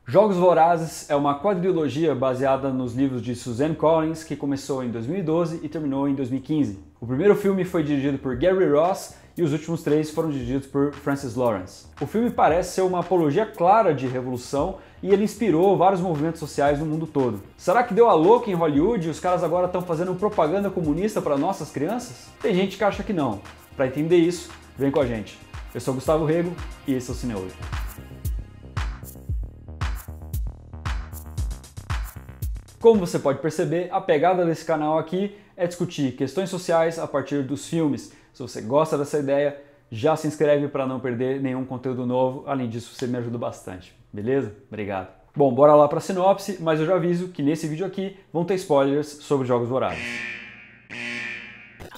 Jogos Vorazes é uma quadrilogia baseada nos livros de Suzanne Collins, que começou em 2012 e terminou em 2015. O primeiro filme foi dirigido por Gary Ross e os últimos 3 foram dirigidos por Francis Lawrence. O filme parece ser uma apologia clara de revolução e ele inspirou vários movimentos sociais no mundo todo. Será que deu a louca em Hollywood e os caras agora estão fazendo propaganda comunista para nossas crianças? Tem gente que acha que não. Para entender isso, vem com a gente. Eu sou Gustavo Rego e esse é o Cine Hoje. Como você pode perceber, a pegada desse canal aqui é discutir questões sociais a partir dos filmes. Se você gosta dessa ideia, já se inscreve para não perder nenhum conteúdo novo. Além disso, você me ajuda bastante, beleza? Obrigado. Bom, bora lá para a sinopse, mas eu já aviso que nesse vídeo aqui vão ter spoilers sobre Jogos Vorazes.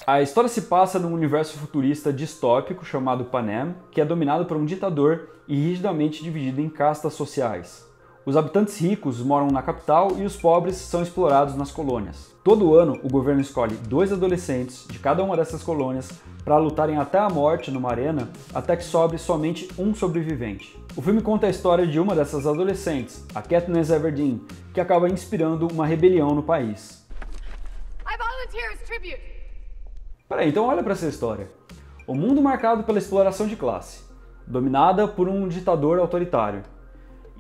A história se passa num universo futurista distópico chamado Panem, que é dominado por um ditador e rigidamente dividido em castas sociais. Os habitantes ricos moram na capital e os pobres são explorados nas colônias. Todo ano, o governo escolhe 2 adolescentes de cada uma dessas colônias para lutarem até a morte numa arena, até que sobre somente um sobrevivente. O filme conta a história de uma dessas adolescentes, a Katniss Everdeen, que acaba inspirando uma rebelião no país. Peraí, então olha para essa história. O mundo marcado pela exploração de classe, dominada por um ditador autoritário,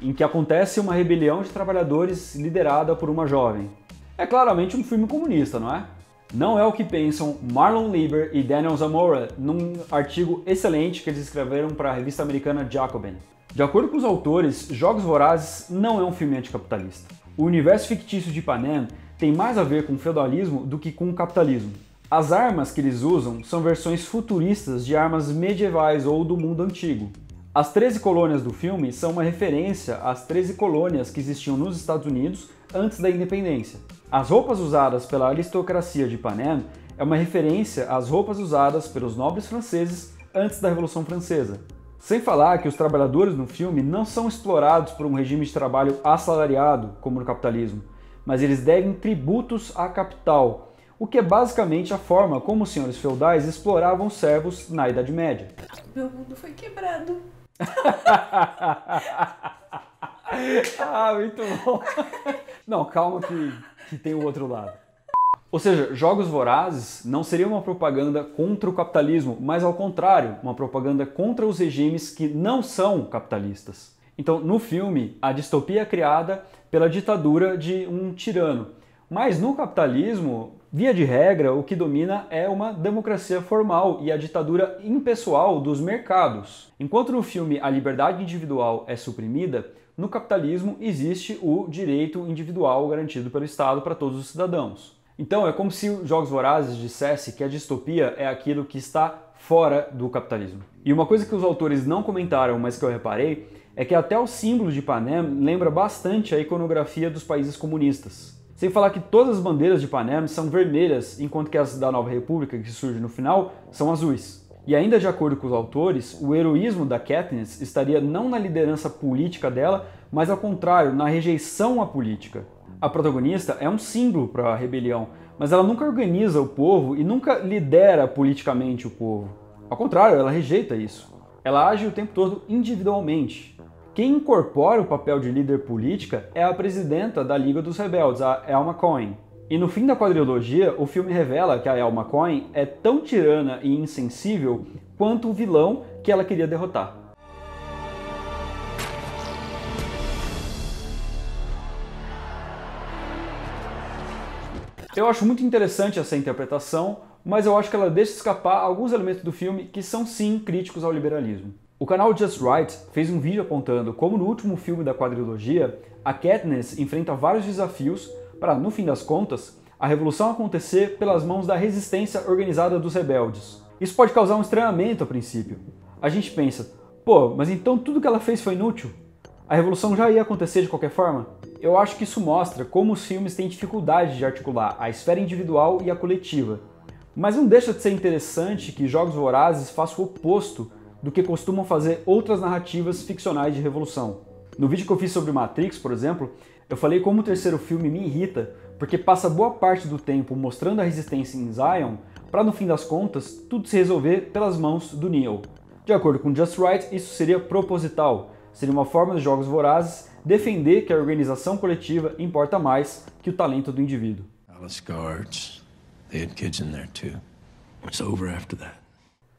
em que acontece uma rebelião de trabalhadores liderada por uma jovem. É claramente um filme comunista, não é? Não é o que pensam Marlon Lieber e Daniel Zamora num artigo excelente que eles escreveram para a revista americana Jacobin. De acordo com os autores, Jogos Vorazes não é um filme anticapitalista. O universo fictício de Panem tem mais a ver com o feudalismo do que com o capitalismo. As armas que eles usam são versões futuristas de armas medievais ou do mundo antigo. As 13 colônias do filme são uma referência às 13 colônias que existiam nos Estados Unidos antes da independência. As roupas usadas pela aristocracia de Panem é uma referência às roupas usadas pelos nobres franceses antes da Revolução Francesa. Sem falar que os trabalhadores no filme não são explorados por um regime de trabalho assalariado, como no capitalismo, mas eles devem tributos à capital, o que é basicamente a forma como os senhores feudais exploravam os servos na Idade Média. Meu mundo foi quebrado. Ah, muito bom. Não, calma que tem o outro lado. Ou seja, Jogos Vorazes não seria uma propaganda contra o capitalismo, mas ao contrário, uma propaganda contra os regimes que não são capitalistas. Então, no filme, a distopia é criada pela ditadura de um tirano. Mas no capitalismo, via de regra, o que domina é uma democracia formal e a ditadura impessoal dos mercados. Enquanto no filme a liberdade individual é suprimida, no capitalismo existe o direito individual garantido pelo Estado para todos os cidadãos. Então é como se os Jogos Vorazes dissesse que a distopia é aquilo que está fora do capitalismo. E uma coisa que os autores não comentaram, mas que eu reparei, é que até o símbolo de Panem lembra bastante a iconografia dos países comunistas. Sem falar que todas as bandeiras de Panem são vermelhas, enquanto que as da Nova República, que surge no final, são azuis. E ainda de acordo com os autores, o heroísmo da Katniss estaria não na liderança política dela, mas ao contrário, na rejeição à política. A protagonista é um símbolo para a rebelião, mas ela nunca organiza o povo e nunca lidera politicamente o povo. Ao contrário, ela rejeita isso. Ela age o tempo todo individualmente. Quem incorpora o papel de líder política é a presidenta da Liga dos Rebeldes, a Elma Cohen. E no fim da quadrilogia, o filme revela que a Elma Cohen é tão tirana e insensível quanto o vilão que ela queria derrotar. Eu acho muito interessante essa interpretação, mas eu acho que ela deixa escapar alguns elementos do filme que são sim críticos ao liberalismo. O canal Just Right fez um vídeo apontando como no último filme da quadrilogia, a Katniss enfrenta vários desafios para, no fim das contas, a revolução acontecer pelas mãos da resistência organizada dos rebeldes. Isso pode causar um estranhamento a princípio. A gente pensa, pô, mas então tudo que ela fez foi inútil? A revolução já ia acontecer de qualquer forma? Eu acho que isso mostra como os filmes têm dificuldade de articular a esfera individual e a coletiva. Mas não deixa de ser interessante que Jogos Vorazes faça o oposto do que costumam fazer outras narrativas ficcionais de revolução. No vídeo que eu fiz sobre Matrix, por exemplo, eu falei como o terceiro filme me irrita, porque passa boa parte do tempo mostrando a resistência em Zion, para no fim das contas, tudo se resolver pelas mãos do Neo. De acordo com Just Right, isso seria proposital, seria uma forma dos Jogos Vorazes defender que a organização coletiva importa mais que o talento do indivíduo. Palace guards, they had kids in there too. It's over after that.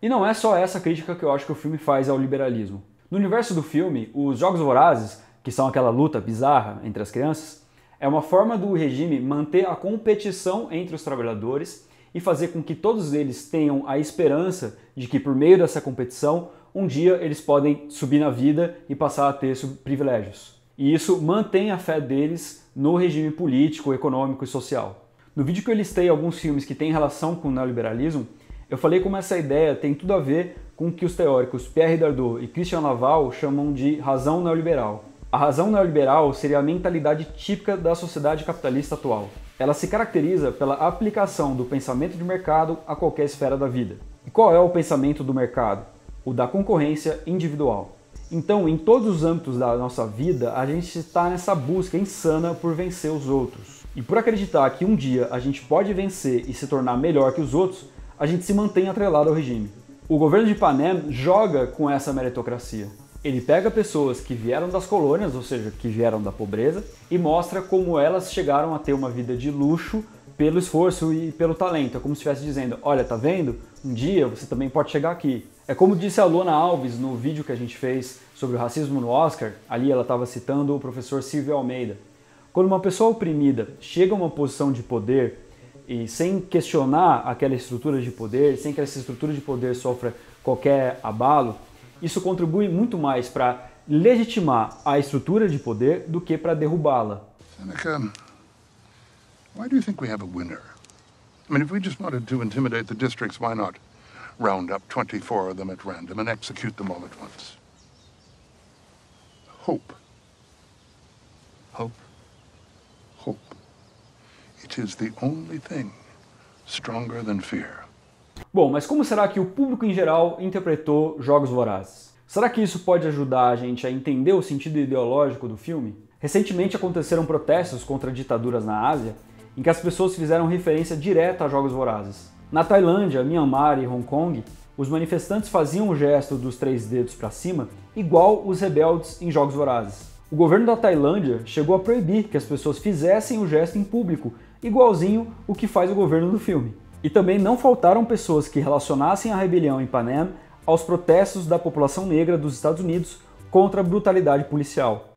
E não é só essa crítica que eu acho que o filme faz ao liberalismo. No universo do filme, os Jogos Vorazes, que são aquela luta bizarra entre as crianças, é uma forma do regime manter a competição entre os trabalhadores e fazer com que todos eles tenham a esperança de que por meio dessa competição, um dia eles podem subir na vida e passar a ter privilégios. E isso mantém a fé deles no regime político, econômico e social. No vídeo que eu listei alguns filmes que têm relação com o neoliberalismo, eu falei como essa ideia tem tudo a ver com o que os teóricos Pierre Dardot e Christian Laval chamam de razão neoliberal. A razão neoliberal seria a mentalidade típica da sociedade capitalista atual. Ela se caracteriza pela aplicação do pensamento de mercado a qualquer esfera da vida. E qual é o pensamento do mercado? O da concorrência individual. Então, em todos os âmbitos da nossa vida, a gente está nessa busca insana por vencer os outros. E por acreditar que um dia a gente pode vencer e se tornar melhor que os outros, a gente se mantém atrelado ao regime. O governo de Panem joga com essa meritocracia. Ele pega pessoas que vieram das colônias, ou seja, que vieram da pobreza, e mostra como elas chegaram a ter uma vida de luxo pelo esforço e pelo talento. É como se estivesse dizendo, olha, tá vendo? Um dia você também pode chegar aqui. É como disse a Luana Alves no vídeo que a gente fez sobre o racismo no Oscar, ali ela estava citando o professor Silvio Almeida. Quando uma pessoa oprimida chega a uma posição de poder e sem questionar aquela estrutura de poder, sem que essa estrutura de poder sofra qualquer abalo, isso contribui muito mais para legitimar a estrutura de poder do que para derrubá-la. Seneca, why do you think we have a winner? I mean, if we just wanted to intimidate the districts, why not round up 24 of them at random and execute them all at once? Hope. Hope. Hope. It is the only thing stronger than fear. Bom, mas como será que o público em geral interpretou Jogos Vorazes? Será que isso pode ajudar a gente a entender o sentido ideológico do filme? Recentemente aconteceram protestos contra ditaduras na Ásia, em que as pessoas fizeram referência direta a Jogos Vorazes. Na Tailândia, Myanmar e Hong Kong, os manifestantes faziam o gesto dos 3 dedos para cima, igual os rebeldes em Jogos Vorazes. O governo da Tailândia chegou a proibir que as pessoas fizessem o gesto em público, igualzinho o que faz o governo do filme. E também não faltaram pessoas que relacionassem a rebelião em Panem aos protestos da população negra dos Estados Unidos contra a brutalidade policial.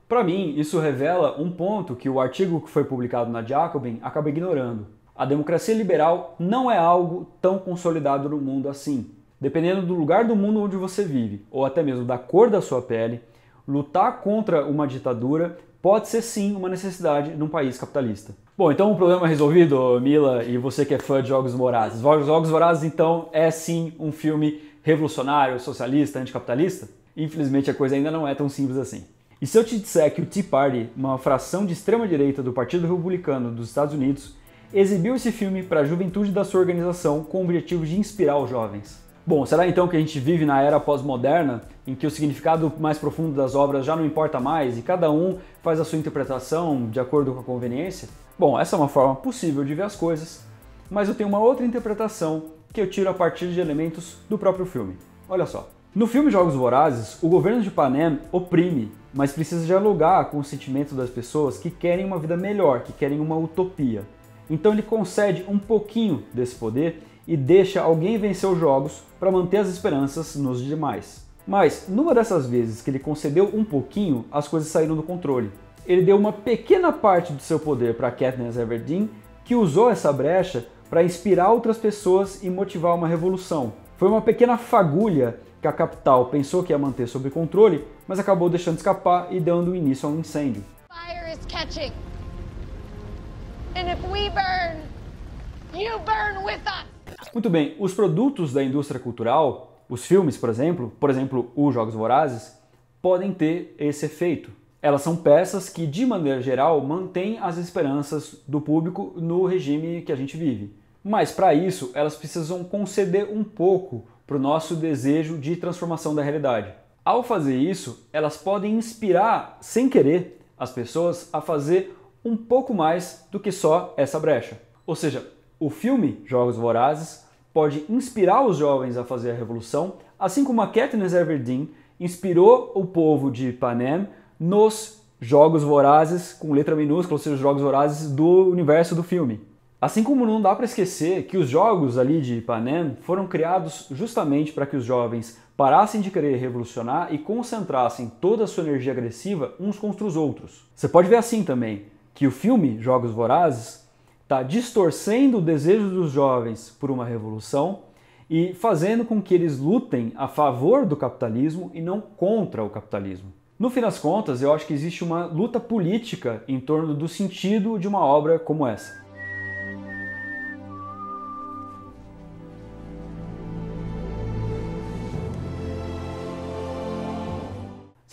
Para mim, isso revela um ponto que o artigo que foi publicado na Jacobin acaba ignorando. A democracia liberal não é algo tão consolidado no mundo assim. Dependendo do lugar do mundo onde você vive, ou até mesmo da cor da sua pele, lutar contra uma ditadura pode ser sim uma necessidade num país capitalista. Bom, então o problema é resolvido, Mila, e você que é fã de Jogos Vorazes. Jogos Vorazes, então, é sim um filme revolucionário, socialista, anticapitalista? Infelizmente a coisa ainda não é tão simples assim. E se eu te disser que o Tea Party, uma fração de extrema-direita do Partido Republicano dos Estados Unidos, exibiu esse filme para a juventude da sua organização com o objetivo de inspirar os jovens? Bom, será então que a gente vive na era pós-moderna, em que o significado mais profundo das obras já não importa mais e cada um faz a sua interpretação de acordo com a conveniência? Bom, essa é uma forma possível de ver as coisas, mas eu tenho uma outra interpretação que eu tiro a partir de elementos do próprio filme. Olha só. No filme Jogos Vorazes, o governo de Panem oprime, mas precisa dialogar com o sentimento das pessoas que querem uma vida melhor, que querem uma utopia. Então ele concede um pouquinho desse poder e deixa alguém vencer os jogos para manter as esperanças nos demais. Mas, numa dessas vezes que ele concedeu um pouquinho, as coisas saíram do controle. Ele deu uma pequena parte do seu poder para Katniss Everdeen, que usou essa brecha para inspirar outras pessoas e motivar uma revolução. Foi uma pequena fagulha que a capital pensou que ia manter sob controle, mas acabou deixando escapar e dando início a um incêndio. Fire is catching. And if we burn, you burn with us. Muito bem, os produtos da indústria cultural, os filmes, por exemplo os Jogos Vorazes, podem ter esse efeito. Elas são peças que, de maneira geral, mantêm as esperanças do público no regime que a gente vive. Mas, para isso, elas precisam conceder um pouco para o nosso desejo de transformação da realidade. Ao fazer isso, elas podem inspirar, sem querer, as pessoas a fazer um pouco mais do que só essa brecha. Ou seja, o filme Jogos Vorazes pode inspirar os jovens a fazer a revolução, assim como a Katniss Everdeen inspirou o povo de Panem nos Jogos Vorazes, com letra minúscula, ou seja, os Jogos Vorazes do universo do filme. Assim como não dá para esquecer que os jogos ali de Panem foram criados justamente para que os jovens parassem de querer revolucionar e concentrassem toda a sua energia agressiva uns contra os outros. Você pode ver assim também, que o filme Jogos Vorazes está distorcendo o desejo dos jovens por uma revolução e fazendo com que eles lutem a favor do capitalismo e não contra o capitalismo. No fim das contas, eu acho que existe uma luta política em torno do sentido de uma obra como essa.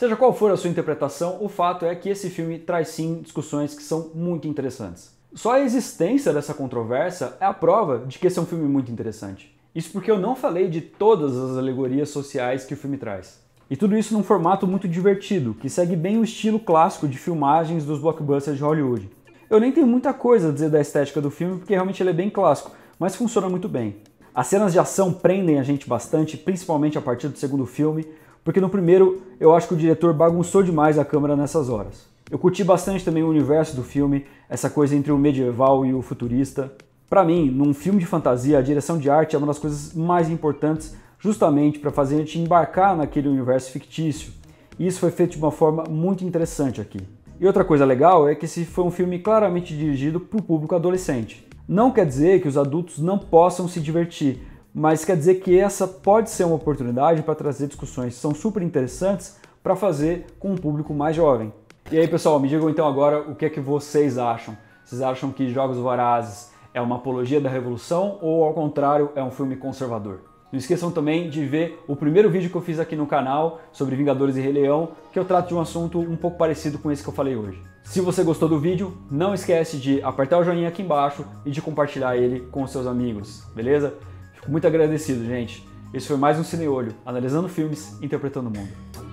Seja qual for a sua interpretação, o fato é que esse filme traz sim discussões que são muito interessantes. Só a existência dessa controvérsia é a prova de que esse é um filme muito interessante. Isso porque eu não falei de todas as alegorias sociais que o filme traz. E tudo isso num formato muito divertido, que segue bem o estilo clássico de filmagens dos blockbusters de Hollywood. Eu nem tenho muita coisa a dizer da estética do filme, porque realmente ele é bem clássico, mas funciona muito bem. As cenas de ação prendem a gente bastante, principalmente a partir do segundo filme, porque no primeiro eu acho que o diretor bagunçou demais a câmera nessas horas. Eu curti bastante também o universo do filme, essa coisa entre o medieval e o futurista. Pra mim, num filme de fantasia, a direção de arte é uma das coisas mais importantes, justamente para fazer a gente embarcar naquele universo fictício. E isso foi feito de uma forma muito interessante aqui. E outra coisa legal é que esse foi um filme claramente dirigido para o público adolescente. Não quer dizer que os adultos não possam se divertir, mas quer dizer que essa pode ser uma oportunidade para trazer discussões que são super interessantes para fazer com um público mais jovem. E aí, pessoal, me digam então agora o que é que vocês acham. Vocês acham que Jogos Vorazes é uma apologia da revolução ou, ao contrário, é um filme conservador? Não esqueçam também de ver o primeiro vídeo que eu fiz aqui no canal sobre Vingadores e Rei Leão, que eu trato de um assunto um pouco parecido com esse que eu falei hoje. Se você gostou do vídeo, não esquece de apertar o joinha aqui embaixo e de compartilhar ele com os seus amigos, beleza? Fico muito agradecido, gente. Esse foi mais um Cineolho, analisando filmes, interpretando o mundo.